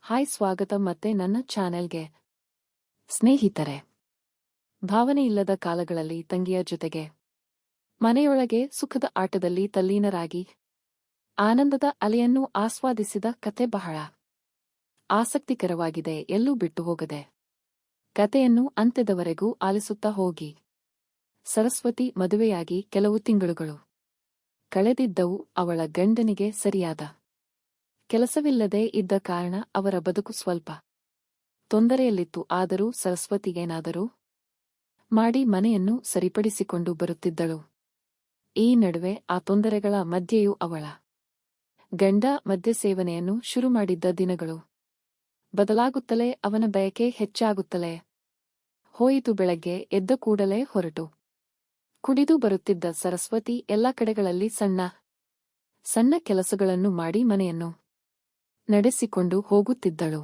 Hi, ಸ್ವಾಗತ ಮತ್ತೆ ನನ್ನ ಚಾನೆಲ್ಗೆ. ಸ್ನೇಹಿತರೆ, ಭಾವನೆಯಿಲ್ಲದ ಕಾಲಗಳಲ್ಲಿ ತಂಗಿಯ ಜೊತೆಗೆ ಮನೆಯೊಳಗೆ ಸುಖದ ಆಟದಲ್ಲಿ ತಲ್ಲೀನರಾಗಿ ಆನಂದದ ಅಲೆಯನ್ನು ಆಸ್ವಾದಿಸಿದ ಕತೆ ಬಹಳ ಆಸಕ್ತಿಕರವಾಗಿದೆ. ಎಲ್ಲೂ ಬಿಟ್ಟು ಹೋಗದೆ ಕತೆಯನ್ನು ಅಂತ್ಯದವರೆಗೂ ಆಲಿಸುತ್ತಾ ಹೋಗಿ. ಸರಸ್ವತಿ ಮದುವೆಯಾಗಿ ಕೆಲವು ತಿಂಗಳುಗಳು ಕಳೆದಿದ್ದವು. ಅವಳ ಗಂಡನಿಗೆ ಸರಿಯಾದ ಕೆಲಸವಿಲ್ಲದೆ ಇದ್ದ ಕಾರಣ ಅವರ ಬದುಕು ಸ್ವಲ್ಪ ತೊಂದರೆಯಲ್ಲಿತ್ತು. ಆದರೂ ಸರಸ್ವತಿಗೇನಾದರೂ ಮಾಡಿ ಮನೆಯನ್ನು ಸರಿಪಡಿಸಿಕೊಂಡು ಬರುತ್ತಿದ್ದಳು. ಈ ನಡುವೆ ಆ ತೊಂದರೆಗಳ ಮಧ್ಯೆಯೂ ಅವಳ ಗಂಡ ಮದ್ಯ ಸೇವನೆಯನ್ನು ಶುರು ಮಾಡಿದ್ದ ದಿನಗಳು ಬದಲಾಗುತ್ತಲೇ ಅವನ ಬಯಕೆ ಹೆಚ್ಚಾಗುತ್ತಲೇ ಹೋಯಿತು. ಬೆಳಗ್ಗೆ ಎದ್ದ ಕೂಡಲೇ ಹೊರಟು ಕುಡಿದು ಬರುತ್ತಿದ್ದ ಸರಸ್ವತಿ ಎಲ್ಲ ಕಡೆಗಳಲ್ಲಿ ಸಣ್ಣ ಸಣ್ಣ ಕೆಲಸಗಳನ್ನು ಮಾಡಿ ಮನೆಯನ್ನು ನಡೆಸಿಕೊಂಡು ಹೋಗುತ್ತಿದ್ದಳು.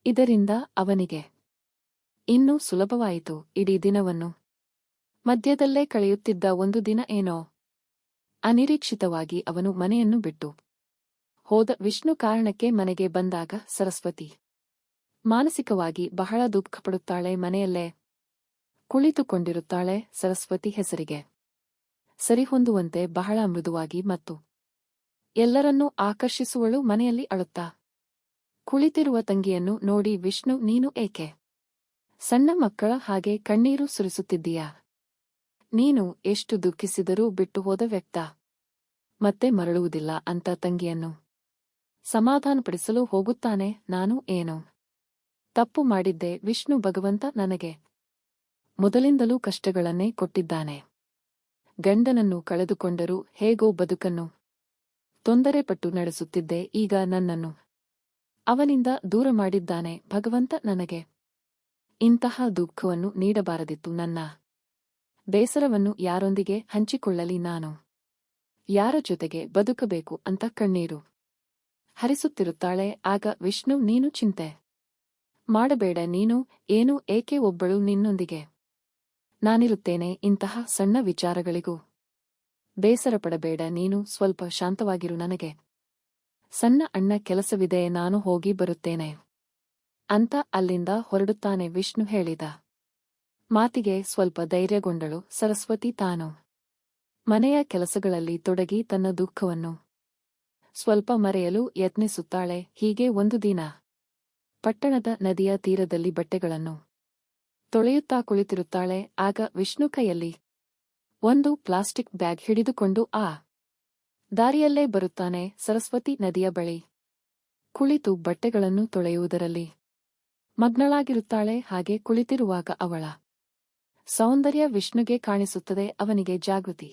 ಇದರಿಂದ ಅವನಿಗೆ ಇನ್ನೂ ಸುಲಭವಾಯಿತು. ಇಡೀ ದಿನವನ್ನು ಮಧ್ಯದಲ್ಲೇ ಕಳೆಯುತ್ತಿದ್ದ ಒಂದು ದಿನ ಏನೋ ಅನಿರೀಕ್ಷಿತವಾಗಿ ಅವನು ಮನೆಯನ್ನು ಬಿಟ್ಟು ಹೋದ. ವಿಷ್ಣು ಕಾರಣಕ್ಕೆ ಮನೆಗೆ ಬಂದಾಗ ಸರಸ್ವತಿ ಮಾನಸಿಕವಾಗಿ ಬಹಳ ದುಃಖಪಡುತ್ತಾಳೆ. ಮನೆಯಲ್ಲೇ ಕುಳಿತುಕೊಂಡಿರುತ್ತಾಳೆ. ಸರಸ್ವತಿ ಹೆಸರಿಗೆ ಸರಿಹೊಂದುವಂತೆ ಬಹಳ ಮೃದುವಾಗಿ ಮತ್ತು ಎಲ್ಲರನ್ನೂ ಆಕರ್ಷಿಸುವಳು. ಮನೆಯಲ್ಲಿ ಅಳುತ್ತಾ ಕುಳಿತಿರುವ ತಂಗಿಯನ್ನು ನೋಡಿ, ವಿಷ್ಣು, ನೀನು ಏಕೆ ಸಣ್ಣ ಮಕ್ಕಳ ಹಾಗೆ ಕಣ್ಣೀರು ಸುರಿಸುತ್ತಿದ್ದೀಯಾ? ನೀನು ಎಷ್ಟು ದುಃಖಿಸಿದರೂ ಬಿಟ್ಟು ಹೋದ ವ್ಯಕ್ತ ಮತ್ತೆ ಮರಳುವುದಿಲ್ಲ ಅಂತ ತಂಗಿಯನ್ನು ಸಮಾಧಾನಪಡಿಸಲು ಹೋಗುತ್ತಾನೆ. ನಾನು ಏನು ತಪ್ಪು ಮಾಡಿದ್ದೆ ವಿಷ್ಣು? ಭಗವಂತ ನನಗೆ ಮೊದಲಿಂದಲೂ ಕಷ್ಟಗಳನ್ನೇ ಕೊಟ್ಟಿದ್ದಾನೆ. ಗಂಡನನ್ನು ಕಳೆದುಕೊಂಡರೂ ಹೇಗೋ ಬದುಕನ್ನು ತೊಂದರೆಪಟ್ಟು ನಡೆಸುತ್ತಿದ್ದೆ. ಈಗ ನನ್ನನ್ನು ಅವನಿಂದ ದೂರ ಮಾಡಿದ್ದಾನೆ. ಭಗವಂತ ನನಗೆ ಇಂತಹ ದುಃಖವನ್ನು ನೀಡಬಾರದಿತ್ತು. ನನ್ನ ಬೇಸರವನ್ನು ಯಾರೊಂದಿಗೆ ಹಂಚಿಕೊಳ್ಳಲಿ? ನಾನು ಯಾರ ಜೊತೆಗೆ ಬದುಕಬೇಕು ಅಂತ ಕಣ್ಣೀರು ಹರಿಸುತ್ತಿರುತ್ತಾಳೆ. ಆಗ ವಿಷ್ಣು, ನೀನು ಚಿಂತೆ ಮಾಡಬೇಡ. ನೀನು ಏನು ಏಕೆ? ಒಬ್ಬಳು ನಿನ್ನೊಂದಿಗೆ ನಾನಿರುತ್ತೇನೆ. ಇಂತಹ ಸಣ್ಣ ವಿಚಾರಗಳಿಗೂ ಬೇಸರ ಪಡಬೇಡ. ನೀನು ಸ್ವಲ್ಪ ಶಾಂತವಾಗಿರು. ನನಗೆ ಸಣ್ಣ ಅಣ್ಣ ಕೆಲಸವಿದೆ, ನಾನು ಹೋಗಿ ಬರುತ್ತೇನೆ ಅಂತ ಅಲ್ಲಿಂದ ಹೊರಡುತ್ತಾನೆ. ವಿಷ್ಣು ಹೇಳಿದ ಮಾತಿಗೆ ಸ್ವಲ್ಪ ಧೈರ್ಯಗೊಂಡಳು ಸರಸ್ವತಿ. ತಾನು ಮನೆಯ ಕೆಲಸಗಳಲ್ಲಿ ತೊಡಗಿ ತನ್ನ ದುಃಖವನ್ನು ಸ್ವಲ್ಪ ಮರೆಯಲು ಯತ್ನಿಸುತ್ತಾಳೆ. ಹೀಗೆ ಒಂದು ದಿನ ಪಟ್ಟಣದ ನದಿಯ ತೀರದಲ್ಲಿ ಬಟ್ಟೆಗಳನ್ನು ತೊಳೆಯುತ್ತಾ ಕುಳಿತಿರುತ್ತಾಳೆ. ಆಗ ವಿಷ್ಣು ಕೈಯಲ್ಲಿ ಒಂದು ಪ್ಲಾಸ್ಟಿಕ್ ಬ್ಯಾಗ್ ಹಿಡಿದುಕೊಂಡು ಆ ದಾರಿಯಲ್ಲೇ ಬರುತ್ತಾನೆ. ಸರಸ್ವತಿ ನದಿಯ ಬಳಿ ಕುಳಿತು ಬಟ್ಟೆಗಳನ್ನು ತೊಳೆಯುವುದರಲ್ಲಿ ಮಗ್ನಳಾಗಿರುತ್ತಾಳೆ. ಹಾಗೆ ಕುಳಿತಿರುವಾಗ ಅವಳ ಸೌಂದರ್ಯ ವಿಷ್ಣುಗೆ ಕಾಣಿಸುತ್ತದೆ. ಅವನಿಗೆ ಜಾಗೃತಿ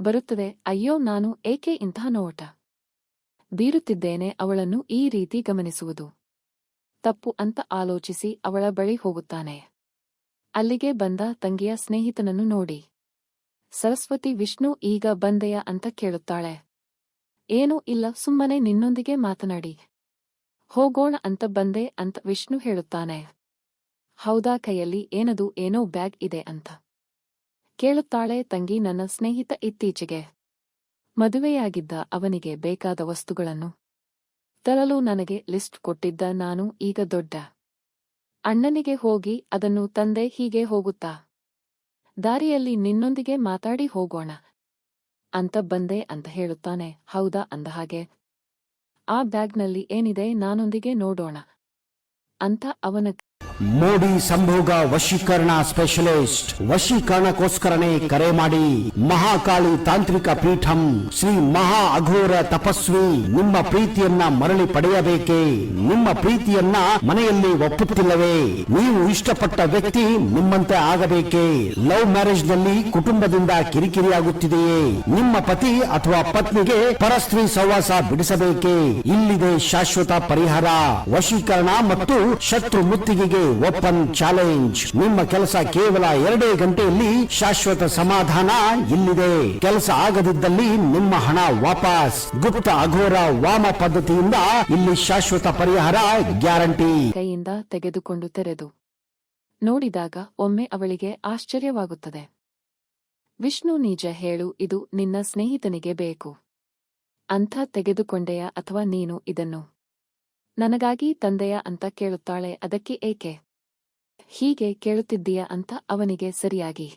ಬರುತ್ತದೆ. ಅಯ್ಯೋ, ನಾನು ಏಕೆ ಇಂತಹ ನೋಟ ಬೀರುತ್ತಿದ್ದೇನೆ? ಅವಳನ್ನು ಈ ರೀತಿ ಗಮನಿಸುವುದು ತಪ್ಪು ಅಂತ ಆಲೋಚಿಸಿ ಅವಳ ಬಳಿ ಹೋಗುತ್ತಾನೆ. ಅಲ್ಲಿಗೆ ಬಂದ ತಂಗಿಯ ಸ್ನೇಹಿತನನ್ನು ನೋಡಿ ಸರಸ್ವತಿ, ವಿಷ್ಣು ಈಗ ಬಂದೆಯಾ ಅಂತ ಕೇಳುತ್ತಾಳೆ. ಏನೂ ಇಲ್ಲ, ಸುಮ್ಮನೆ ನಿನ್ನೊಂದಿಗೆ ಮಾತನಾಡಿ ಹೋಗೋಣ ಅಂತ ಬಂದೆ ಅಂತ ವಿಷ್ಣು ಹೇಳುತ್ತಾನೆ. ಹೌದಾ, ಕೈಯಲ್ಲಿ ಏನದು? ಏನೋ ಬ್ಯಾಗ್ ಇದೆ ಅಂತ ಕೇಳುತ್ತಾಳೆ ತಂಗಿ. ನನ್ನ ಸ್ನೇಹಿತ ಇತ್ತೀಚೆಗೆ ಮದುವೆಯಾಗಿದ್ದ. ಅವನಿಗೆ ಬೇಕಾದ ವಸ್ತುಗಳನ್ನು ತರಲು ನನಗೆ ಲಿಸ್ಟ್ ಕೊಟ್ಟಿದ್ದ. ನಾನು ಈಗ ದೊಡ್ಡ ಅಣ್ಣನಿಗೆ ಹೋಗಿ ಅದನ್ನು ತಂದೆ. ಹೀಗೆ ಹೋಗುತ್ತಾ ದಾರಿಯಲ್ಲಿ ನಿನ್ನೊಂದಿಗೆ ಮಾತಾಡಿ ಹೋಗೋಣ ಅಂತ ಬಂದೆ ಅಂತ ಹೇಳುತ್ತಾನೆ. ಹೌದಾ ಅಂದ ಹಾಗೆ ಆ ಬ್ಯಾಗ್ನಲ್ಲಿ ಏನಿದೆ? ನಾನೊಂದಿಗೆ ನೋಡೋಣ ಅಂತ ಅವನ ಮೋಡಿ ಸಂಭೋಗ ವಶೀಕರಣ ಸ್ಪೆಷಲಿಸ್ಟ್. ವಶೀಕರಣಕ್ಕೋಸ್ಕರನೇ ಕರೆ ಮಾಡಿ. ಮಹಾಕಾಳಿ ತಾಂತ್ರಿಕ ಪೀಠಂ ಶ್ರೀ ಮಹಾ ಅಘೋರ ತಪಸ್ವಿ. ನಿಮ್ಮ ಪ್ರೀತಿಯನ್ನ ಮರಳಿ ಪಡೆಯಬೇಕೇ? ನಿಮ್ಮ ಪ್ರೀತಿಯನ್ನ ಮನೆಯಲ್ಲಿ ಒಪ್ಪುತ್ತಿಲ್ಲವೇ? ನೀವು ಇಷ್ಟಪಟ್ಟ ವ್ಯಕ್ತಿ ನಿಮ್ಮಂತೆ ಆಗಬೇಕೇ? ಲವ್ ಮ್ಯಾರೇಜ್ ನಲ್ಲಿ ಕುಟುಂಬದಿಂದ ಕಿರಿಕಿರಿಯಾಗುತ್ತಿದೆಯೇ? ನಿಮ್ಮ ಪತಿ ಅಥವಾ ಪತ್ನಿಗೆ ಪರಸ್ತ್ರೀ ಸಹವಾಸ ಬಿಡಿಸಬೇಕೇ? ಇಲ್ಲಿದೆ ಶಾಶ್ವತ ಪರಿಹಾರ. ವಶೀಕರಣ ಮತ್ತು ಶತ್ರು ಮುತ್ತಿಗೆಗೆ ಓಪನ್ ಚಾಲೆಂಜ್. ನಿಮ್ಮ ಕೆಲಸ ಕೇವಲ 2 ಗಂಟೆಯಲ್ಲಿ ಶಾಶ್ವತ ಸಮಾಧಾನ ಇಲ್ಲಿದೆ. ಕೆಲಸ ಆಗದಿದ್ದಲ್ಲಿ ನಿಮ್ಮ ಹಣ ವಾಪಸ್. ಗುಪ್ತ ಅಘೋರ ವಾಮ ಪದ್ಧತಿಯಿಂದ ಇಲ್ಲಿ ಶಾಶ್ವತ ಪರಿಹಾರ ಗ್ಯಾರಂಟಿ. ಕೈಯಿಂದ ತೆಗೆದುಕೊಂಡು ತೆರೆದು ನೋಡಿದಾಗ ಒಮ್ಮೆ ಅವಳಿಗೆ ಆಶ್ಚರ್ಯವಾಗುತ್ತದೆ. ವಿಷ್ಣು, ನಿಜ ಹೇಳು, ಇದು ನಿನ್ನ ಸ್ನೇಹಿತನಿಗೆ ಬೇಕು ಅಂತ ತೆಗೆದುಕೊಂಡೆಯಾ ಅಥವಾ ನೀನು ಇದನ್ನು ನನಗಾಗಿ ತಂದೆಯ ಅಂತ ಕೇಳುತ್ತಾಳೆ. ಅದಕ್ಕೆ ಏಕೆ ಹೀಗೆ ಕೇಳುತ್ತಿದ್ದೀಯ ಅಂತ ಅವನಿಗೆ ಸರಿಯಾಗಿ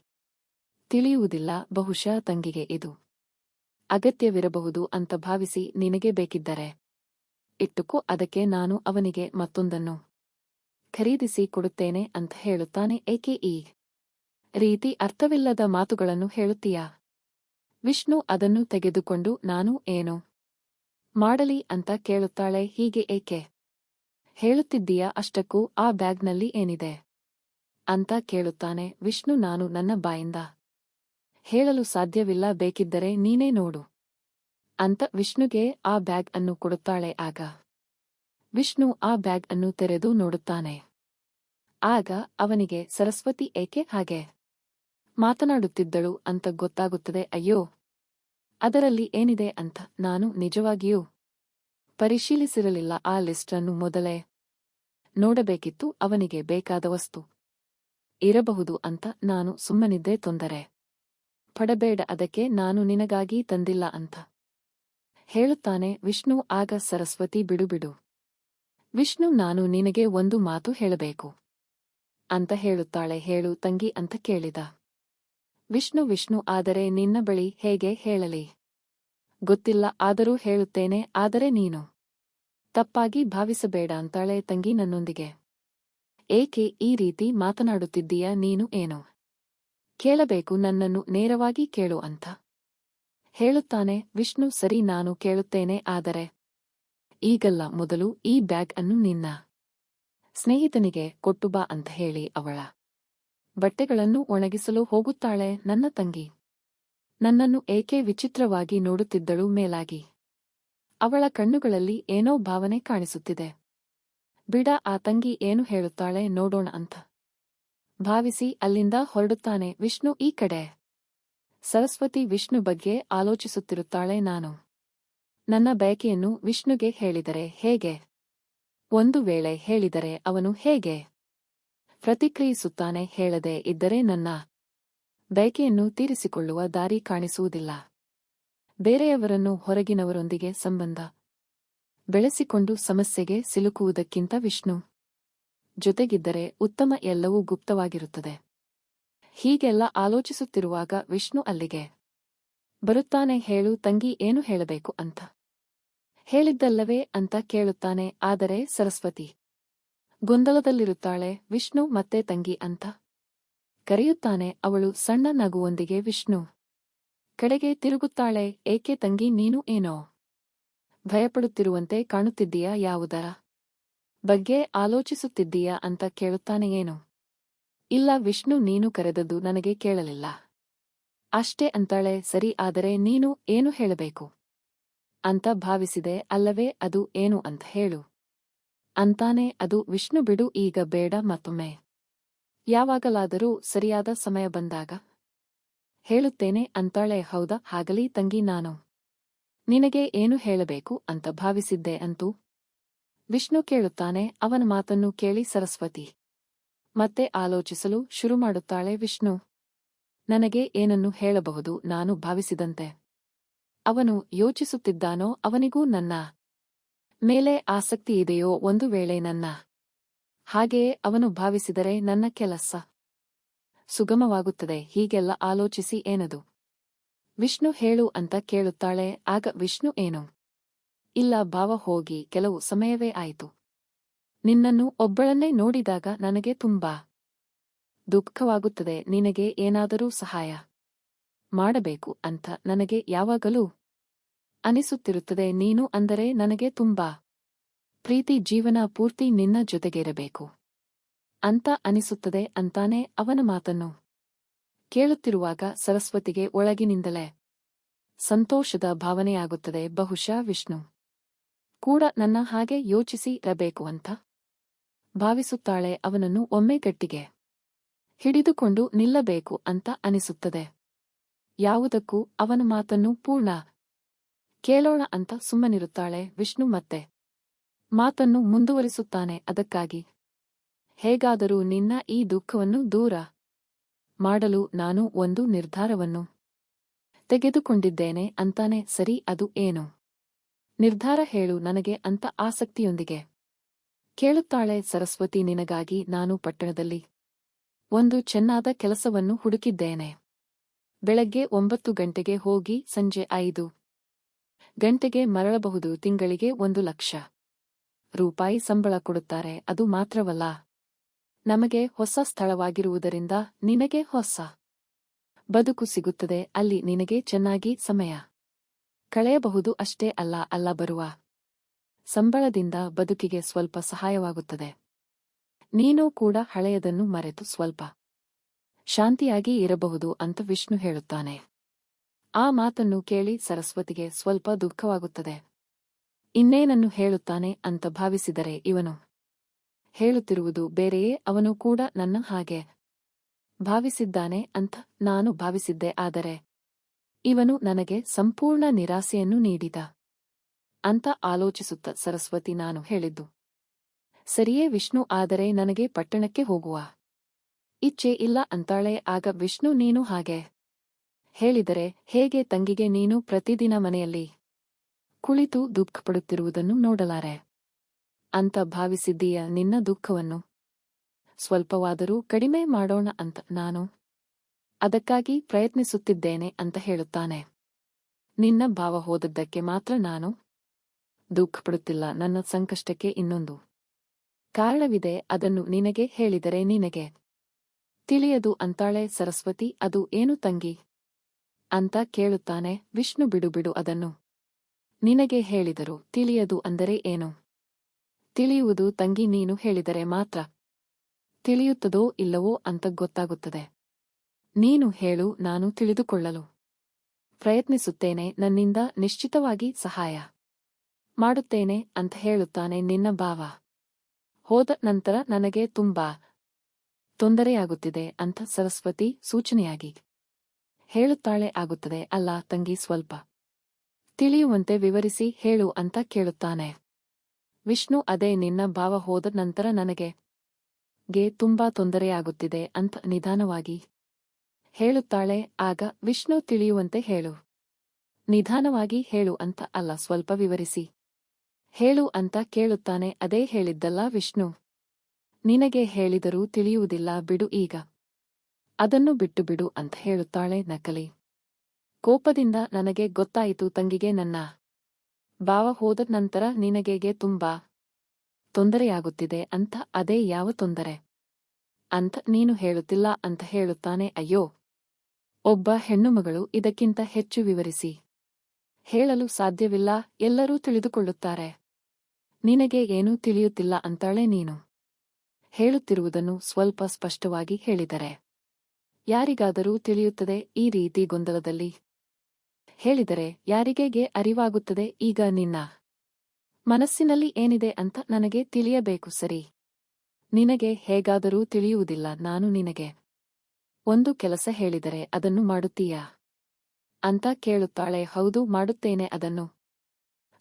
ತಿಳಿಯುವುದಿಲ್ಲ. ಬಹುಶಃ ತಂಗಿಗೆ ಇದು ಅಗತ್ಯವಿರಬಹುದು ಅಂತ ಭಾವಿಸಿ ನಿನಗೆ ಬೇಕಿದ್ದರೆ ಇಟ್ಟುಕೋ, ಅದಕ್ಕೆ ನಾನು ಅವನಿಗೆ ಮತ್ತೊಂದನ್ನು ಖರೀದಿಸಿ ಕೊಡುತ್ತೇನೆ ಅಂತ ಹೇಳುತ್ತಾನೆ. ಏಕೆ ಈ ರೀತಿ ಅರ್ಥವಿಲ್ಲದ ಮಾತುಗಳನ್ನು ಹೇಳುತ್ತೀಯಾ? ವಿಷ್ಣು ಅದನ್ನು ತೆಗೆದುಕೊಂಡು ನಾನು ಏನು ಮಾಡಲಿ ಅಂತ ಕೇಳುತ್ತಾಳೆ. ಹೀಗೆ ಏಕೆ ಹೇಳುತ್ತಿದ್ದೀಯಾ? ಅಷ್ಟಕ್ಕೂ ಆ ಬ್ಯಾಗ್ನಲ್ಲಿ ಏನಿದೆ ಅಂತ ಕೇಳುತ್ತಾನೆ ವಿಷ್ಣು. ನಾನು ನನ್ನ ಬಾಯಿಂದ ಹೇಳಲು ಸಾಧ್ಯವಿಲ್ಲ, ಬೇಕಿದ್ದರೆ ನೀನೇ ನೋಡು ಅಂತ ವಿಷ್ಣುಗೆ ಆ ಬ್ಯಾಗ್ ಅನ್ನು ಕೊಡುತ್ತಾಳೆ. ಆಗ ವಿಷ್ಣು ಆ ಬ್ಯಾಗ್ ಅನ್ನು ತೆರೆದು ನೋಡುತ್ತಾನೆ. ಆಗ ಅವನಿಗೆ ಸರಸ್ವತಿ ಏಕೆ ಹಾಗೆ ಮಾತನಾಡುತ್ತಿದ್ದಳು ಅಂತ ಗೊತ್ತಾಗುತ್ತದೆ. ಅಯ್ಯೋ, ಅದರಲ್ಲಿ ಏನಿದೆ ಅಂತ ನಾನು ನಿಜವಾಗಿಯೂ ಪರಿಶೀಲಿಸಿರಲಿಲ್ಲ. ಆ ಲಿಸ್ಟ್ ಅನ್ನು ಮೊದಲೇ ನೋಡಬೇಕಿತ್ತು. ಅವನಿಗೆ ಬೇಕಾದ ವಸ್ತು ಇರಬಹುದು ಅಂತ ನಾನು ಸುಮ್ಮನಿದ್ದೆ. ತೊಂದರೆ ಪಡಬೇಡ, ಅದಕ್ಕೆ ನಾನು ನಿನಗಾಗಿ ತಂದಿಲ್ಲ ಅಂತ ಹೇಳುತ್ತಾನೆ ವಿಷ್ಣು. ಆಗ ಸರಸ್ವತಿ ಬಿಡು ವಿಷ್ಣು, ನಾನು ನಿನಗೆ ಒಂದು ಮಾತು ಹೇಳಬೇಕು ಅಂತ ಹೇಳುತ್ತಾಳೆ. ಹೇಳು ತಂಗಿ ಅಂತ ಕೇಳಿದ ವಿಷ್ಣು. ಆದರೆ ನಿನ್ನ ಬಳಿ ಹೇಗೆ ಹೇಳಲಿ ಗೊತ್ತಿಲ್ಲ, ಆದರೂ ಹೇಳುತ್ತೇನೆ. ಆದರೆ ನೀನು ತಪ್ಪಾಗಿ ಭಾವಿಸಬೇಡ ಅಂತಾಳೆ ತಂಗಿ. ನನ್ನೊಂದಿಗೆ ಏಕೆ ಈ ರೀತಿ ಮಾತನಾಡುತ್ತಿದ್ದೀಯ? ನೀನು ಏನು ಕೇಳಬೇಕು, ನನ್ನನ್ನು ನೇರವಾಗಿ ಕೇಳು ಅಂತ ಹೇಳುತ್ತಾನೆ ವಿಷ್ಣು. ಸರಿ, ನಾನು ಕೇಳುತ್ತೇನೆ, ಆದರೆ ಈಗಲ್ಲ. ಮೊದಲು ಈ ಬ್ಯಾಗ್ ಅನ್ನು ನಿನ್ನ ಸ್ನೇಹಿತನಿಗೆ ಕೊಟ್ಟು ಬಾ ಅಂತ ಹೇಳಿ ಅವಳ ಬಟ್ಟೆಗಳನ್ನು ಒಣಗಿಸಲು ಹೋಗುತ್ತಾಳೆ. ನನ್ನ ತಂಗಿ ನನ್ನನ್ನು ಏಕೆ ವಿಚಿತ್ರವಾಗಿ ನೋಡುತ್ತಿದ್ದಳು. ಮೇಲಾಗಿ ಅವಳ ಕಣ್ಣುಗಳಲ್ಲಿ ಏನೋ ಭಾವನೆ ಕಾಣಿಸುತ್ತಿದೆ. ಬಿಡ, ಆ ತಂಗಿ ಏನು ಹೇಳುತ್ತಾಳೆ ನೋಡೋಣ ಅಂತ ಭಾವಿಸಿ ಅಲ್ಲಿಂದ ಹೊರಡುತ್ತಾನೆ ವಿಷ್ಣು. ಈ ಕಡೆ ಸರಸ್ವತಿ ವಿಷ್ಣು ಬಗ್ಗೆ ಆಲೋಚಿಸುತ್ತಿರುತ್ತಾಳೆ. ನಾನು ನನ್ನ ಬಯಕೆಯನ್ನು ವಿಷ್ಣುಗೆ ಹೇಳಿದರೆ ಹೇಗೆ? ಒಂದು ವೇಳೆ ಹೇಳಿದರೆ ಅವನು ಹೇಗೆ ಪ್ರತಿಕ್ರಿಯಿಸುತ್ತಾನೆ? ಹೇಳದೆ ಇದ್ದರೆ ನನ್ನ ಬಯಕೆಯನ್ನು ತೀರಿಸಿಕೊಳ್ಳುವ ದಾರಿ ಕಾಣಿಸುವುದಿಲ್ಲ. ಬೇರೆಯವರನ್ನು, ಹೊರಗಿನವರೊಂದಿಗೆ ಸಂಬಂಧ ಬೆಳೆಸಿಕೊಂಡು ಸಮಸ್ಯೆಗೆ ಸಿಲುಕುವುದಕ್ಕಿಂತ ವಿಷ್ಣು ಜೊತೆಗಿದ್ದರೆ ಉತ್ತಮ. ಎಲ್ಲವೂ ಗುಪ್ತವಾಗಿರುತ್ತದೆ. ಹೀಗೆಲ್ಲ ಆಲೋಚಿಸುತ್ತಿರುವಾಗ ವಿಷ್ಣು ಅಲ್ಲಿಗೆ ಬರುತ್ತಾನೆ. ಹೇಳು ತಂಗಿ, ಏನು ಹೇಳಬೇಕು ಅಂತ ಹೇಳಿದ್ದಲ್ಲವೇ ಅಂತ ಕೇಳುತ್ತಾನೆ. ಆದರೆ ಸರಸ್ವತಿ ಗೊಂದಲದಲ್ಲಿರುತ್ತಾಳೆ. ವಿಷ್ಣು ಮತ್ತೆ ತಂಗಿ ಅಂತ ಕರೆಯುತ್ತಾನೆ. ಅವಳು ಸಣ್ಣ ನಗುವೊಂದಿಗೆ ವಿಷ್ಣು ಕಡೆಗೆ ತಿರುಗುತ್ತಾಳೆ. ಏಕೆ ತಂಗಿ, ನೀನು ಏನೋ ಭಯಪಡುತ್ತಿರುವಂತೆ ಕಾಣುತ್ತಿದ್ದೀಯಾ? ಯಾವುದರ ಬಗ್ಗೆ ಆಲೋಚಿಸುತ್ತಿದ್ದೀಯಾ ಅಂತ ಕೇಳುತ್ತಾನೆ. ಏನು ಇಲ್ಲ ವಿಷ್ಣು, ನೀನು ಕರೆದದ್ದು ನನಗೆ ಕೇಳಲಿಲ್ಲ ಅಷ್ಟೇ ಅಂತಾಳೆ. ಸರಿ, ಆದರೆ ನೀನು ಏನು ಹೇಳಬೇಕು ಅಂತ ಭಾವಿಸಿದೆ ಅಲ್ಲವೇ? ಅದು ಏನು ಅಂತ ಹೇಳು ಅಂತಾನೆ. ಅದು ವಿಷ್ಣು. ಬಿಡು, ಈಗ ಬೇಡ, ಮತ್ತೊಮ್ಮೆ ಯಾವಾಗಲಾದರೂ ಸರಿಯಾದ ಸಮಯ ಬಂದಾಗ ಹೇಳುತ್ತೇನೆ ಅಂತಾಳೆ. ಹೌದಾ, ಹಾಗಲಿ ತಂಗಿ, ನಾನು ನಿನಗೆ ಏನು ಹೇಳಬೇಕು ಅಂತ ಭಾವಿಸಿದ್ದೆ ಅಂತೂ ವಿಷ್ಣು ಕೇಳುತ್ತಾನೆ. ಅವನ ಮಾತನ್ನು ಕೇಳಿ ಸರಸ್ವತಿ ಮತ್ತೆ ಆಲೋಚಿಸಲು ಶುರುಮಾಡುತ್ತಾಳೆ. ವಿಷ್ಣು ನನಗೆ ಏನನ್ನು ಹೇಳಬಹುದು? ನಾನು ಭಾವಿಸಿದಂತೆ ಅವನು ಯೋಚಿಸುತ್ತಿದ್ದಾನೋ? ಅವನಿಗೂ ನನ್ನ ಮೇಲೆ ಆಸಕ್ತಿ ಇದೆಯೋ? ಒಂದು ವೇಳೆ ನನ್ನ ಹಾಗೆಯೇ ಅವನು ಭಾವಿಸಿದರೆ ನನ್ನ ಕೆಲಸ ಸುಗಮವಾಗುತ್ತದೆ. ಹೀಗೆಲ್ಲ ಆಲೋಚಿಸಿ ಏನದು ವಿಷ್ಣು ಹೇಳು ಅಂತ ಕೇಳುತ್ತಾಳೆ. ಆಗ ವಿಷ್ಣು ಏನು ಇಲ್ಲ ಭಾವ, ಹೋಗಿ ಕೆಲವು ಸಮಯವೇ ಆಯಿತು. ನಿನ್ನನ್ನು ಒಬ್ಬಳನ್ನೇ ನೋಡಿದಾಗ ನನಗೆ ತುಂಬಾ ದುಃಖವಾಗುತ್ತದೆ. ನಿನಗೆ ಏನಾದರೂ ಸಹಾಯ ಮಾಡಬೇಕು ಅಂತ ನನಗೆ ಯಾವಾಗಲೂ ಅನಿಸುತ್ತಿರುತ್ತದೆ. ನೀನು ಅಂದರೆ ನನಗೆ ತುಂಬಾ ಪ್ರೀತಿ. ಜೀವನ ಪೂರ್ತಿ ನಿನ್ನ ಜೊತೆಗಿರಬೇಕು ಅಂತ ಅನಿಸುತ್ತದೆ ಅಂತಾನೆ. ಅವನ ಮಾತನ್ನು ಕೇಳುತ್ತಿರುವಾಗ ಸರಸ್ವತಿಗೆ ಒಳಗಿನಿಂದಲೇ ಸಂತೋಷದ ಭಾವನೆಯಾಗುತ್ತದೆ. ಬಹುಶಃ ವಿಷ್ಣು ಕೂಡ ನನ್ನ ಹಾಗೆ ಯೋಚಿಸಿ ಇರಬೇಕು ಅಂತ ಭಾವಿಸುತ್ತಾಳೆ. ಅವನನ್ನು ಒಮ್ಮೆ ಗಟ್ಟಿಗೆ ಹಿಡಿದುಕೊಂಡು ನಿಲ್ಲಬೇಕು ಅಂತ ಅನಿಸುತ್ತದೆ. ಯಾವುದಕ್ಕೂ ಅವನ ಮಾತನ್ನು ಪೂರ್ಣ ಕೇಳೋಣ ಅಂತ ಸುಮ್ಮನಿರುತ್ತಾಳೆ. ವಿಷ್ಣು ಮತ್ತೆ ಮಾತನ್ನು ಮುಂದುವರಿಸುತ್ತಾನೆ. ಅದಕ್ಕಾಗಿ ಹೇಗಾದರೂ ನಿನ್ನ ಈ ದುಃಖವನ್ನು ದೂರ ಮಾಡಲು ನಾನು ಒಂದು ನಿರ್ಧಾರವನ್ನು ತೆಗೆದುಕೊಂಡಿದ್ದೇನೆ ಅಂತಾನೆ. ಸರಿ, ಅದು ಏನು ನಿರ್ಧಾರ ಹೇಳು ನನಗೆ ಅಂತ ಆಸಕ್ತಿಯೊಂದಿಗೆ ಕೇಳುತ್ತಾಳೆ ಸರಸ್ವತಿ. ನಿನಗಾಗಿ ನಾನು ಪಟ್ಟಣದಲ್ಲಿ ಒಂದು ಚೆನ್ನಾದ ಕೆಲಸವನ್ನು ಹುಡುಕಿದ್ದೇನೆ. ಬೆಳಗ್ಗೆ 9 ಗಂಟೆಗೆ ಹೋಗಿ ಸಂಜೆ 5 ಗಂಟೆಗೆ ಮರಳಬಹುದು. ತಿಂಗಳಿಗೆ 1,00,000 ರೂಪಾಯಿ ಸಂಬಳ ಕೊಡುತ್ತಾರೆ. ಅದು ಮಾತ್ರವಲ್ಲ, ನಮಗೆ ಹೊಸ ಸ್ಥಳವಾಗಿರುವುದರಿಂದ ನಿನಗೆ ಹೊಸ ಬದುಕು ಸಿಗುತ್ತದೆ. ಅಲ್ಲಿ ನಿನಗೆ ಚೆನ್ನಾಗಿ ಸಮಯ ಕಳೆಯಬಹುದು. ಅಷ್ಟೇ ಅಲ್ಲ, ಬರುವ ಸಂಬಳದಿಂದ ಬದುಕಿಗೆ ಸ್ವಲ್ಪ ಸಹಾಯವಾಗುತ್ತದೆ. ನೀನು ಕೂಡ ಹಳೆಯದನ್ನು ಮರೆತು ಸ್ವಲ್ಪ ಶಾಂತಿಯಾಗಿ ಇರಬಹುದು ಅಂತ ವಿಷ್ಣು ಹೇಳುತ್ತಾನೆ. ಆ ಮಾತನ್ನು ಕೇಳಿ ಸರಸ್ವತಿಗೆ ಸ್ವಲ್ಪ ದುಃಖವಾಗುತ್ತದೆ. ಇನ್ನೇನನ್ನು ಹೇಳುತ್ತಾನೆ ಅಂತ ಭಾವಿಸಿದರೆ ಇವನು ಹೇಳುತ್ತಿರುವುದು ಬೇರೆಯೇ. ಅವನು ಕೂಡ ನನ್ನ ಹಾಗೆ ಭಾವಿಸಿದ್ದಾನೆ ಅಂತ ನಾನು ಭಾವಿಸಿದ್ದೆ. ಆದರೆ ಇವನು ನನಗೆ ಸಂಪೂರ್ಣ ನಿರಾಸೆಯನ್ನು ನೀಡಿದ ಅಂತ ಆಲೋಚಿಸುತ್ತ ಸರಸ್ವತಿ, ನಾನು ಹೇಳಿದ್ದು ಸರಿಯೇ ವಿಷ್ಣು, ಆದರೆ ನನಗೆ ಪಟ್ಟಣಕ್ಕೆ ಹೋಗುವ ಇಚ್ಛೆ ಇಲ್ಲ ಅಂತಾಳೆ. ಆಗ ವಿಷ್ಣು, ನೀನು ಹಾಗೆ ಹೇಳಿದರೆ ಹೇಗೆ ತಂಗಿಗೆ? ನೀನು ಪ್ರತಿದಿನ ಮನೆಯಲ್ಲಿ ಕುಳಿತು ದುಃಖಪಡುತ್ತಿರುವುದನ್ನು ನೋಡಲಾರೆ ಅಂತ ಭಾವಿಸಿದ್ದೀಯ. ನಿನ್ನ ದುಃಖವನ್ನು ಸ್ವಲ್ಪವಾದರೂ ಕಡಿಮೆ ಮಾಡೋಣ ಅಂತ ನಾನು ಅದಕ್ಕಾಗಿ ಪ್ರಯತ್ನಿಸುತ್ತಿದ್ದೇನೆ ಅಂತ ಹೇಳುತ್ತಾನೆ. ನಿನ್ನ ಭಾವ ಹೋದದ್ದಕ್ಕೆ ಮಾತ್ರ ನಾನು ದುಃಖಪಡುತ್ತಿಲ್ಲ. ನನ್ನ ಸಂಕಷ್ಟಕ್ಕೆ ಇನ್ನೊಂದು ಕಾರಣವಿದೆ. ಅದನ್ನು ನಿನಗೆ ಹೇಳಿದರೆ ನಿನಗೆ ತಿಳಿಯದು ಅಂತಾಳೆ ಸರಸ್ವತಿ. ಅದು ಏನು ತಂಗಿ ಅಂತ ಕೇಳುತ್ತಾನೆ ವಿಷ್ಣು. ಬಿಡು ಅದನ್ನು ನಿನಗೆ ಹೇಳಿದರು ತಿಳಿಯದು ಅಂದರೆ ಏನು? ತಿಳಿಯುವುದು ತಂಗಿ, ನೀನು ಹೇಳಿದರೆ ಮಾತ್ರ ತಿಳಿಯುತ್ತದೋ ಇಲ್ಲವೋ ಅಂತ ಗೊತ್ತಾಗುತ್ತದೆ. ನೀನು ಹೇಳು, ನಾನು ತಿಳಿದುಕೊಳ್ಳಲು ಪ್ರಯತ್ನಿಸುತ್ತೇನೆ. ನನ್ನಿಂದ ನಿಶ್ಚಿತವಾಗಿ ಸಹಾಯ ಮಾಡುತ್ತೇನೆ ಅಂತ ಹೇಳುತ್ತಾನೆ. ನಿನ್ನ ಭಾವ ಹೋದ ನಂತರ ನನಗೆ ತುಂಬಾ ತೊಂದರೆಯಾಗುತ್ತಿದೆ ಅಂತ ಸರಸ್ವತಿ ಸೂಚನೆಯಾಗಿ ಹೇಳುತ್ತಾಳೆ. ಆಗುತ್ತದೆ ಅಲ್ಲ ತಂಗಿ, ಸ್ವಲ್ಪ ತಿಳಿಯುವಂತೆ ವಿವರಿಸಿ ಹೇಳು ಅಂತ ಕೇಳುತ್ತಾನೆ ವಿಷ್ಣು. ಅದೇ, ನಿನ್ನ ಭಾವ ಹೋದ ನಂತರ ನನಗೆ ತುಂಬಾ ತೊಂದರೆಯಾಗುತ್ತಿದೆ ಅಂತ ನಿಧಾನವಾಗಿ ಹೇಳುತ್ತಾಳೆ. ಆಗ ವಿಷ್ಣು, ತಿಳಿಯುವಂತೆ ಹೇಳು, ನಿಧಾನವಾಗಿ ಹೇಳು ಅಂತ ಅಲ್ಲ, ಸ್ವಲ್ಪ ವಿವರಿಸಿ ಹೇಳು ಅಂತ ಕೇಳುತ್ತಾನೆ. ಅದೇ ಹೇಳಿದ್ದಲ್ಲ ವಿಷ್ಣು, ನಿನಗೆ ಹೇಳಿದರೂ ತಿಳಿಯುವುದಿಲ್ಲ, ಬಿಡು ಈಗ ಅದನ್ನು ಬಿಟ್ಟು ಬಿಡು ಅಂತ ಹೇಳುತ್ತಾಳೆ ನಕಲಿ ಕೋಪದಿಂದ. ನನಗೆ ಗೊತ್ತಾಯಿತು ತಂಗಿಗೆ ನನ್ನ ಭಾವ ಹೋದ ನಂತರ ನಿನಗೆ ತುಂಬಾ ತೊಂದರೆಯಾಗುತ್ತಿದೆ ಅಂತ. ಅದೇ ಯಾವ ತೊಂದರೆ ಅಂತ ನೀನು ಹೇಳುತ್ತಿಲ್ಲ ಅಂತ ಹೇಳುತ್ತಾನೆ. ಅಯ್ಯೋ, ಒಬ್ಬ ಹೆಣ್ಣುಮಗಳು ಇದಕ್ಕಿಂತ ಹೆಚ್ಚು ವಿವರಿಸಿ ಹೇಳಲು ಸಾಧ್ಯವಿಲ್ಲ. ಎಲ್ಲರೂ ತಿಳಿದುಕೊಳ್ಳುತ್ತಾರೆ. ನಿನಗೆ ಏನೂ ತಿಳಿಯುತ್ತಿಲ್ಲ ಅಂತಾಳೆ. ನೀನು ಹೇಳುತ್ತಿರುವುದನ್ನು ಸ್ವಲ್ಪ ಸ್ಪಷ್ಟವಾಗಿ ಹೇಳಿದರೆ ಯಾರಿಗಾದರೂ ತಿಳಿಯುತ್ತದೆ. ಈ ರೀತಿ ಗೊಂದಲದಲ್ಲಿ ಹೇಳಿದರೆ ಯಾರಿಗೆಗೆ ಅರಿವಾಗುತ್ತದೆ? ಈಗ ನಿನ್ನ ಮನಸ್ಸಿನಲ್ಲಿ ಏನಿದೆ ಅಂತ ನನಗೆ ತಿಳಿಯಬೇಕು, ಸರಿ? ನಿನಗೆ ಹೇಗಾದರೂ ತಿಳಿಯುವುದಿಲ್ಲ. ನಾನು ನಿನಗೆ ಒಂದು ಕೆಲಸ ಹೇಳಿದರೆ ಅದನ್ನು ಮಾಡುತ್ತೀಯಾ ಅಂತ ಕೇಳುತ್ತಾಳೆ. ಹೌದು, ಮಾಡುತ್ತೇನೆ. ಅದನ್ನು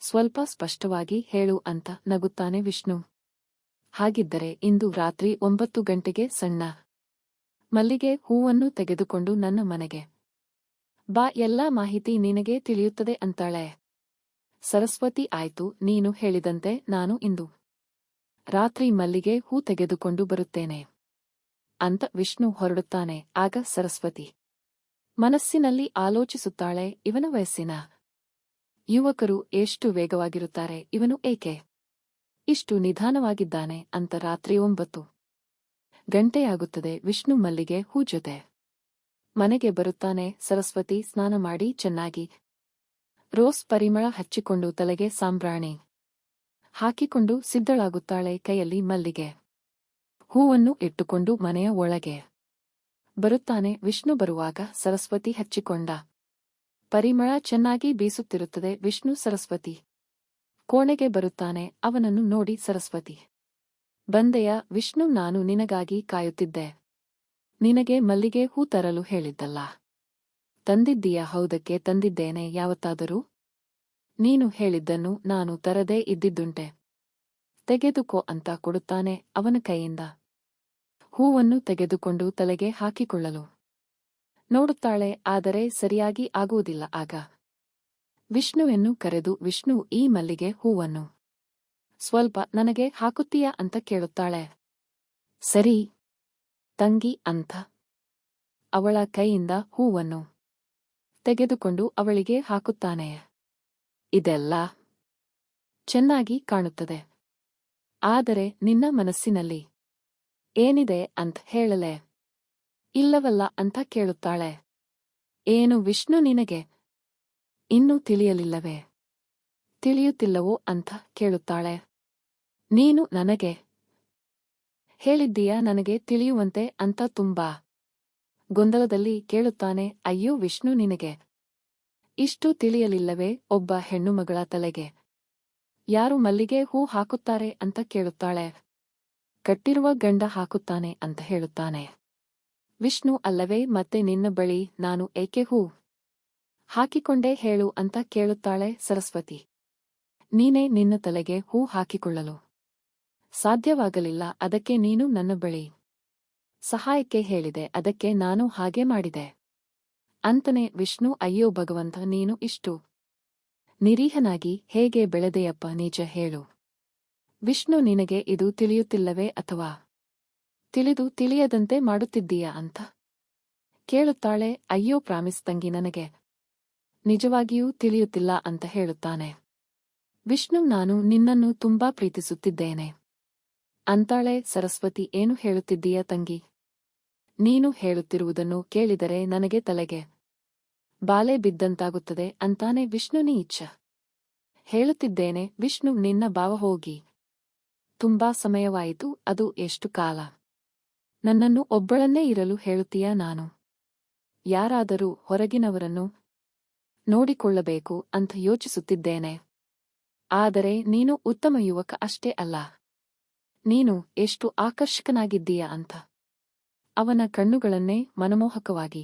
ಸ್ವಲ್ಪ ಸ್ಪಷ್ಟವಾಗಿ ಹೇಳು ಅಂತ ನಗುತ್ತಾನೆ ವಿಷ್ಣು. ಹಾಗಿದ್ದರೆ ಇಂದು ರಾತ್ರಿ 9 ಗಂಟೆಗೆ ಸಣ್ಣ ಮಲ್ಲಿಗೆ ಹೂವನ್ನು ತೆಗೆದುಕೊಂಡು ನನ್ನ ಮನೆಗೆ ಬಾ. ಎಲ್ಲಾ ಮಾಹಿತಿ ನಿನಗೆ ತಿಳಿಯುತ್ತದೆ ಅಂತಾಳೆ ಸರಸ್ವತಿ. ಆಯ್ತು, ನೀನು ಹೇಳಿದಂತೆ ನಾನು ಇಂದು ರಾತ್ರಿ ಮಲ್ಲಿಗೆ ಹೂ ತೆಗೆದುಕೊಂಡು ಬರುತ್ತೇನೆ ಅಂತ ವಿಷ್ಣು ಹೊರಡುತ್ತಾನೆ. ಆಗ ಸರಸ್ವತಿ ಮನಸ್ಸಿನಲ್ಲಿ ಆಲೋಚಿಸುತ್ತಾಳೆ, ಇವನ ವಯಸ್ಸಿನ ಯುವಕರು ಎಷ್ಟು ವೇಗವಾಗಿರುತ್ತಾರೆ, ಇವನು ಏಕೆ ಇಷ್ಟು ನಿಧಾನವಾಗಿದ್ದಾನೆ ಅಂತ. ರಾತ್ರಿ 9 ಗಂಟೆಯಾಗುತ್ತದೆ. ವಿಷ್ಣು ಮಲ್ಲಿಗೆ ಹೂ ಜೊತೆ ಮನೆಗೆ ಬರುತ್ತಾನೆ. ಸರಸ್ವತಿ ಸ್ನಾನ ಮಾಡಿ ಚೆನ್ನಾಗಿ ರೋಸ್ ಪರಿಮಳ ಹಚ್ಚಿಕೊಂಡು ತಲೆಗೆ ಸಾಂಬ್ರಾಣಿ ಹಾಕಿಕೊಂಡು ಸಿದ್ಧಳಾಗುತ್ತಾಳೆ. ಕೈಯಲ್ಲಿ ಮಲ್ಲಿಗೆ ಹೂವನ್ನು ಇಟ್ಟುಕೊಂಡು ಮನೆಯ ಒಳಗೆ ಬರುತ್ತಾನೆ ವಿಷ್ಣು. ಬರುವಾಗ ಸರಸ್ವತಿ ಹಚ್ಚಿಕೊಂಡ ಪರಿಮಳ ಚೆನ್ನಾಗಿ ಬೀಸುತ್ತಿರುತ್ತದೆ. ವಿಷ್ಣು ಸರಸ್ವತಿ ಕೋಣೆಗೆ ಬರುತ್ತಾನೆ. ಅವನನ್ನು ನೋಡಿ ಸರಸ್ವತಿ, ಬಂದೆಯ ವಿಷ್ಣು? ನಾನು ನಿನಗಾಗಿ ಕಾಯುತ್ತಿದ್ದೆ. ನಿನಗೆ ಮಲ್ಲಿಗೆ ಹೂ ತರಲು ಹೇಳಿದ್ದಲ್ಲ, ತಂದಿದ್ದೀಯ? ಹೌದಕ್ಕೆ ತಂದಿದ್ದೇನೆ. ಯಾವತ್ತಾದರೂ ನೀನು ಹೇಳಿದ್ದನ್ನು ನಾನು ತರದೇ ಇದ್ದಿದ್ದುಂಟೆ. ತೆಗೆದುಕೋ ಅಂತ ಕೊಡುತ್ತಾನೆ. ಅವನ ಕೈಯಿಂದ ಹೂವನ್ನು ತೆಗೆದುಕೊಂಡು ತಲೆಗೆ ಹಾಕಿಕೊಳ್ಳಲು ನೋಡುತ್ತಾಳೆ. ಆದರೆ ಸರಿಯಾಗಿ ಆಗುವುದಿಲ್ಲ. ಆಗ ವಿಷ್ಣುವನ್ನು ಕರೆದು, ವಿಷ್ಣು, ಈ ಮಲ್ಲಿಗೆ ಹೂವನ್ನು ಸ್ವಲ್ಪ ನನಗೆ ಹಾಕುತ್ತೀಯಾ ಅಂತ ಕೇಳುತ್ತಾಳೆ. ಸರಿ ತಂಗಿ ಅಂತ ಅವಳ ಕೈಯಿಂದ ಹೂವನ್ನು ತೆಗೆದುಕೊಂಡು ಅವಳಿಗೆ ಹಾಕುತ್ತಾನೆ. ಇದೆಲ್ಲ ಚೆನ್ನಾಗಿ ಕಾಣುತ್ತದೆ. ಆದರೆ ನಿನ್ನ ಮನಸ್ಸಿನಲ್ಲಿ ಏನಿದೆ ಅಂತ ಹೇಳಲೆ ಇಲ್ಲವಲ್ಲ ಅಂತ ಕೇಳುತ್ತಾಳೆ. ಏನು ವಿಷ್ಣು ನಿನಗೆ ಇನ್ನೂ ತಿಳಿಯಲಿಲ್ಲವೇ? ತಿಳಿಯುತ್ತಿಲ್ಲವೋ ಅಂತ ಕೇಳುತ್ತಾಳೆ. ನೀನು ನನಗೆ ಹೇಳಿದ್ದೀಯಾ ನನಗೆ ತಿಳಿಯುವಂತೆ ಅಂತ ತುಂಬಾ ಗೊಂದಲದಲ್ಲಿ ಕೇಳುತ್ತಾನೆ. ಅಯ್ಯೋ ವಿಷ್ಣು ನಿನಗೆ ಇಷ್ಟು ತಿಳಿಯಲಿಲ್ಲವೇ? ಒಬ್ಬ ಹೆಣ್ಣುಮಗಳ ತಲೆಗೆ ಯಾರು ಮಲ್ಲಿಗೆ ಹೂ ಹಾಕುತ್ತಾರೆ ಅಂತ ಕೇಳುತ್ತಾಳೆ. ಕಟ್ಟಿರುವ ಗಂಡ ಹಾಕುತ್ತಾನೆ ಅಂತ ಹೇಳುತ್ತಾನೆ. ವಿಷ್ಣು ಅಲ್ಲವೇ? ಮತ್ತೆ ನಿನ್ನ ಬಳಿ ನಾನು ಏಕೆ ಹೂ ಹಾಕಿಕೊಂಡೇ ಹೇಳು ಅಂತ ಕೇಳುತ್ತಾಳೆ ಸರಸ್ವತಿ. ನೀನೇ ನಿನ್ನ ತಲೆಗೆ ಹೂ ಹಾಕಿಕೊಳ್ಳಲು ಸಾಧ್ಯವಾಗಲಿಲ್ಲ, ಅದಕ್ಕೆ ನೀನು ನನ್ನ ಬಳಿ ಸಹಾಯಕ್ಕೆ ಹೇಳಿದೆ, ಅದಕ್ಕೆ ನಾನು ಹಾಗೆ ಮಾಡಿದೆ ಅಂತನೇ ವಿಷ್ಣು. ಅಯ್ಯೋ ಭಗವಂತ, ನೀನು ಇಷ್ಟು ನಿರೀಹನಾಗಿ ಹೇಗೆ ಬೆಳೆದೆಯಪ್ಪ, ನಿಜ ಹೇಳು ವಿಷ್ಣು, ನಿನಗೆ ಇದು ತಿಳಿಯುತ್ತಿಲ್ಲವೇ ಅಥವಾ ತಿಳಿದು ತಿಳಿಯದಂತೆ ಮಾಡುತ್ತಿದ್ದೀಯಾ ಅಂತ ಕೇಳುತ್ತಾಳೆ. ಅಯ್ಯೋ ಪ್ರಾಮಿಸ್ ತಂಗಿ, ನನಗೆ ನಿಜವಾಗಿಯೂ ತಿಳಿಯುತ್ತಿಲ್ಲ ಅಂತ ಹೇಳುತ್ತಾನೆ. ವಿಷ್ಣು, ನಾನು ನಿನ್ನನ್ನು ತುಂಬಾ ಪ್ರೀತಿಸುತ್ತಿದ್ದೇನೆ ಅಂತಾಳೆ ಸರಸ್ವತಿ. ಏನು ಹೇಳುತ್ತಿದ್ದೀಯ ತಂಗಿ? ನೀನು ಹೇಳುತ್ತಿರುವುದನ್ನು ಕೇಳಿದರೆ ನನಗೆ ತಲೆಗೆ ಬಾಲೆ ಬಿದ್ದಂತಾಗುತ್ತದೆ ಅಂತಾನೆ ವಿಷ್ಣು. ನೀ ಇಚ್ಛ ಹೇಳುತ್ತಿದ್ದೇನೆ ವಿಷ್ಣು, ನಿನ್ನ ಭಾವ ಹೋಗಿ ತುಂಬಾ ಸಮಯವಾಯಿತು. ಅದು ಎಷ್ಟು ಕಾಲ? ನನ್ನನ್ನು ಒಬ್ಬಳನ್ನೇ ಇರಲು ಹೇಳುತ್ತೀಯಾ? ನಾನು ಯಾರಾದರೂ ಹೊರಗಿನವರನ್ನು ನೋಡಿಕೊಳ್ಳಬೇಕು ಅಂತ ಯೋಚಿಸುತ್ತಿದ್ದೇನೆ. ಆದರೆ ನೀನು ಉತ್ತಮ ಯುವಕ ಅಷ್ಟೇ ಅಲ್ಲ, ನೀನು ಎಷ್ಟು ಆಕರ್ಷಕನಾಗಿದ್ದೀಯ ಅಂತ ಅವನ ಕಣ್ಣುಗಳನ್ನೇ ಮನಮೋಹಕವಾಗಿ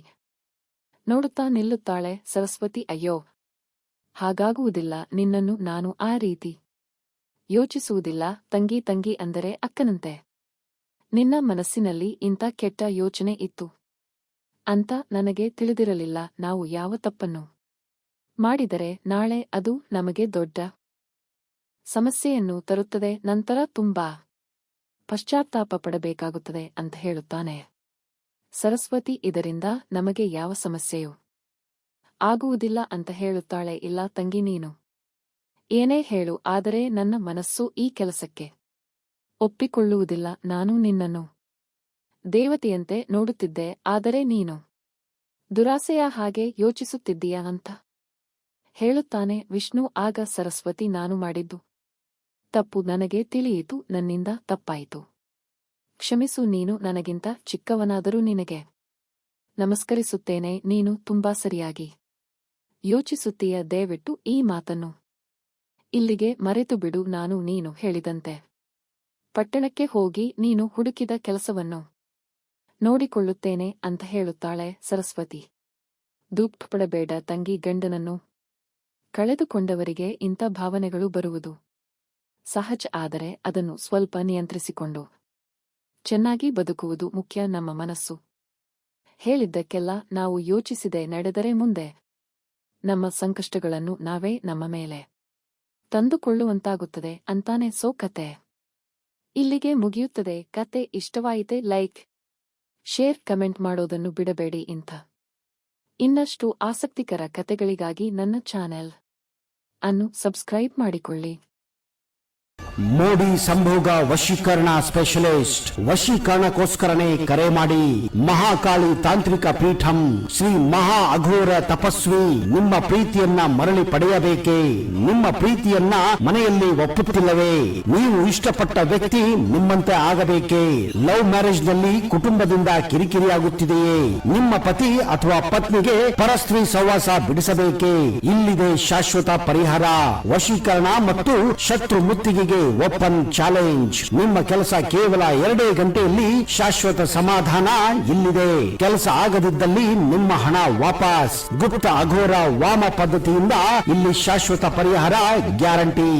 ನೋಡುತ್ತಾ ನಿಲ್ಲುತ್ತಾಳೆ ಸರಸ್ವತಿ. ಅಯ್ಯೋ ಹಾಗಾಗುವುದಿಲ್ಲ, ನಿನ್ನನ್ನು ನಾನು ಆ ರೀತಿ ಯೋಚಿಸುವುದಿಲ್ಲ ತಂಗಿ. ತಂಗಿ ಅಂದರೆ ಅಕ್ಕನಂತೆ ನಿನ್ನ ಮನಸ್ಸಿನಲ್ಲಿ ಇಂಥ ಕೆಟ್ಟ ಯೋಚನೆ ಇತ್ತು ಅಂತ ನನಗೆ ತಿಳಿದಿರಲಿಲ್ಲ. ನಾವು ಯಾವ ತಪ್ಪನ್ನು ಮಾಡಿದರೆ ನಾಳೆ ಅದು ನಮಗೆ ದೊಡ್ಡ ಸಮಸ್ಯೆಯನ್ನು ತರುತ್ತದೆ, ನಂತರ ತುಂಬಾ ಪಶ್ಚಾತ್ತಾಪ ಪಡಬೇಕಾಗುತ್ತದೆ ಅಂತ ಹೇಳುತ್ತಾನೆ ಸರಸ್ವತಿ. ಇದರಿಂದ ನಮಗೆ ಯಾವ ಸಮಸ್ಯೆಯೂ ಆಗುವುದಿಲ್ಲ ಅಂತ ಹೇಳುತ್ತಾಳೆ. ಇಲ್ಲ ತಂಗಿ, ನೀನು ಏನೇ ಹೇಳು, ಆದರೆ ನನ್ನ ಮನಸ್ಸು ಈ ಕೆಲಸಕ್ಕೆ ಒಪ್ಪಿಕೊಳ್ಳುವುದಿಲ್ಲ. ನಾನು ನಿನ್ನನ್ನು ದೇವತೆಯಂತೆ ನೋಡುತ್ತಿದ್ದೆ, ಆದರೆ ನೀನು ದುರಾಸೆಯ ಹಾಗೆ ಯೋಚಿಸುತ್ತಿದ್ದೀಯಾ ಅಂತ ಹೇಳುತ್ತಾನೆ ವಿಷ್ಣು. ಆಗ ಸರಸ್ವತಿ, ನಾನು ಮಾಡಿದ್ದು ತಪ್ಪು ನನಗೆ ತಿಳಿಯಿತು, ನನ್ನಿಂದ ತಪ್ಪಾಯಿತು, ಕ್ಷಮಿಸು. ನೀನು ನನಗಿಂತ ಚಿಕ್ಕವನಾದರೂ ನಿನಗೆ ನಮಸ್ಕರಿಸುತ್ತೇನೆ. ನೀನು ತುಂಬಾ ಸರಿಯಾಗಿ ಯೋಚಿಸುತ್ತೀಯ. ದಯವಿಟ್ಟು ಈ ಮಾತನ್ನು ಇಲ್ಲಿಗೆ ಮರೆತು ಬಿಡು. ನಾನು ನೀನು ಹೇಳಿದಂತೆ ಪಟ್ಟಣಕ್ಕೆ ಹೋಗಿ ನೀನು ಹುಡುಕಿದ ಕೆಲಸವನ್ನು ನೋಡಿಕೊಳ್ಳುತ್ತೇನೆ ಅಂತ ಹೇಳುತ್ತಾಳೆ ಸರಸ್ವತಿ. ದುಃಖಪಡಬೇಡ ತಂಗಿ, ಗಂಡನನ್ನು ಕಳೆದುಕೊಂಡವರಿಗೆ ಇಂಥ ಭಾವನೆಗಳು ಬರುವುದು ಸಹಜ. ಆದರೆ ಅದನ್ನು ಸ್ವಲ್ಪ ನಿಯಂತ್ರಿಸಿಕೊಂಡು ಚೆನ್ನಾಗಿ ಬದುಕುವುದು ಮುಖ್ಯ. ನಮ್ಮ ಮನಸ್ಸು ಹೇಳಿದ್ದಕ್ಕೆಲ್ಲ ನಾವು ಯೋಚಿಸಿದೆ ನಡೆದರೆ ಮುಂದೆ ನಮ್ಮ ಸಂಕಷ್ಟಗಳನ್ನು ನಾವೇ ನಮ್ಮ ಮೇಲೆ ತಂದುಕೊಳ್ಳುವಂತಾಗುತ್ತದೆ ಅಂತಾನೆ. ಸೋ ಕತೆ ಇಲ್ಲಿಗೆ ಮುಗಿಯುತ್ತದೆ. ಕತೆ ಇಷ್ಟವಾಯಿತೆ ಲೈಕ್, ಶೇರ್, ಕಮೆಂಟ್ ಮಾಡೋದನ್ನು ಬಿಡಬೇಡಿ. ಇಂಥ ಇನ್ನಷ್ಟು ಆಸಕ್ತಿಕರ ಕತೆಗಳಿಗಾಗಿ ನನ್ನ ಚಾನೆಲ್ ಅನ್ನು ಸಬ್ಸ್ಕ್ರೈಬ್ ಮಾಡಿಕೊಳ್ಳಿ. ಮೋಡಿ ಸಂಭೋಗ ವಶೀಕರಣ ಸ್ಪೆಷಲಿಸ್ಟ್. ವಶೀಕರಣಕ್ಕೋಸ್ಕರನೇ ಕರೆ ಮಾಡಿ. ಮಹಾಕಾಳಿ ತಾಂತ್ರಿಕ ಪೀಠಂ ಶ್ರೀ ಮಹಾ ಅಘೋರ ತಪಸ್ವಿ ನಿಮ್ಮ ಪ್ರೀತಿಯನ್ನ ಮರಳಿ ಪಡೆಯಬೇಕೇ? ನಿಮ್ಮ ಪ್ರೀತಿಯನ್ನ ಮನೆಯಲ್ಲಿ ಒಪ್ಪುತ್ತಿಲ್ಲವೇ? ನೀವು ಇಷ್ಟಪಟ್ಟ ವ್ಯಕ್ತಿ ನಿಮ್ಮಂತೆ ಆಗಬೇಕೇ? ಲವ್ ಮ್ಯಾರೇಜ್ ನಲ್ಲಿ ಕುಟುಂಬದಿಂದ ಕಿರಿಕಿರಿಯಾಗುತ್ತಿದೆಯೇ? ನಿಮ್ಮ ಪತಿ ಅಥವಾ ಪತ್ನಿಗೆ ಪರಸ್ತ್ರೀ ಸಹವಾಸ ಬಿಡಿಸಬೇಕೇ? ಇಲ್ಲಿದೆ ಶಾಶ್ವತ ಪರಿಹಾರ. ವಶೀಕರಣ ಮತ್ತು ಶತ್ರು ಮುತ್ತಿಗೆಗೆ ಓಪನ್ ಚಾಲೆಂಜ್. ನಿಮ್ಮ ಕೆಲಸ ಕೇವಲ 2 ಗಂಟೆಯಲ್ಲಿ ಶಾಶ್ವತ ಸಮಾಧಾನ ಇಲ್ಲಿದೆ. ಕೆಲಸ ಆಗದಿದ್ದಲ್ಲಿ ನಿಮ್ಮ ಹಣ ವಾಪಸ್. ಗುಪ್ತ ಅಘೋರ ವಾಮ ಪದ್ಧತಿಯಿಂದ ಇಲ್ಲಿ ಶಾಶ್ವತ ಪರಿಹಾರ ಗ್ಯಾರಂಟಿ.